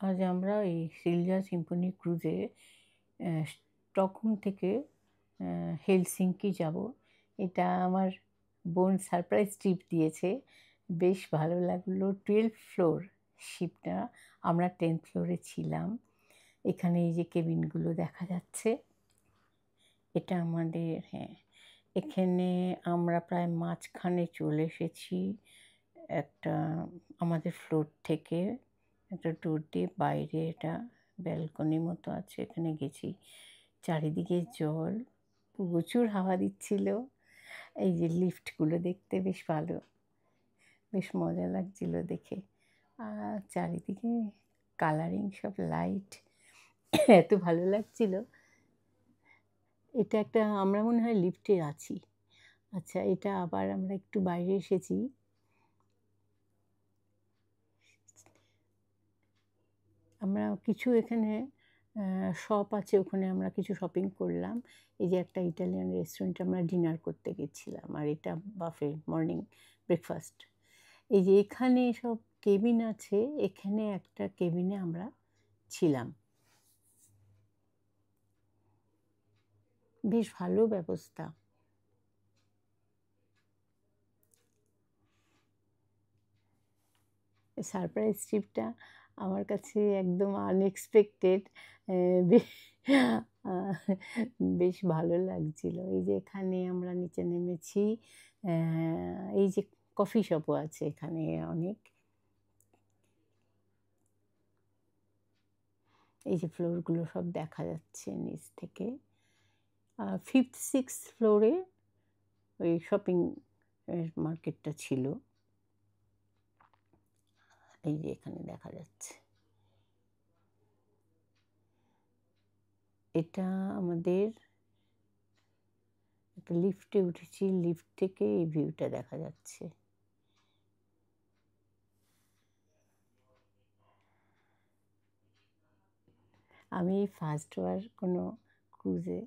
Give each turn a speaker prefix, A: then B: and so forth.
A: আজ আমরা এই সিলভিয়া সিম্ফনি ক্রুজে স্টকহোম থেকে হেলসিঙ্কি যাব। এটা আমার বোন সারপ্রাইজ ট্রিপ দিয়েছে, বেশ ভালো লাগলো। 12 ফ্লোর শিপটা, আমরা 10th ফ্লোরে ছিলাম। এখানে এই যে কেবিনগুলো দেখা যাচ্ছে, এটা আমাদের, হ্যাঁ, এখানে আমরা প্রায় মাঝখানে চলে এসেছি। একটা আমাদের ফ্লোর থেকে একটা ডোর দিয়ে বাইরে এটা ব্যালকনি মতো আছে, এখানে গেছি। চারিদিকে জল, প্রচুর হাওয়া দিচ্ছিল। এই যে লিফটগুলো দেখতে বেশ ভালো, বেশ মজা লাগছিল দেখে। আর চারিদিকে কালারিং সব লাইট, এত ভালো লাগছিল। এটা একটা, আমরা মনে হয় লিফটে আছি। আচ্ছা, এটা আবার আমরা একটু বাইরে এসেছি। আমরা কিছু এখানে শপ আছে, ওখানে আমরা কিছু শপিং করলাম। এই যে একটা ইটালিয়ান রেস্টুরেন্টে আমরা ডিনার করতে গেছিলাম, আর এটা বাফে মর্নিং ব্রেকফাস্ট। এই যে এখানে সব কেবিন আছে, এখানে একটা কেবিনে আমরা ছিলাম। বেশ ভালো ব্যবস্থা। সারপ্রাইজ ট্রিপটা আমার কাছে একদম আনএক্সপেক্টেড, বেশ ভালো লাগছিল। এই যে এখানে আমরা নিচে নেমেছি, এই যে কফি শপও আছে এখানে অনেক। এই যে ফ্লোরগুলো সব দেখা যাচ্ছে নিচ থেকে। 5th 6th ফ্লোরে ওই শপিং মার্কেটটা ছিল, এই যে এখানে দেখা যাচ্ছে। এটা আমাদের একটা লিফটে উঠেছি, লিফট থেকে এই ভিউটা দেখা যাচ্ছে। আমি ফার্স্টবার কোনো ক্রুজে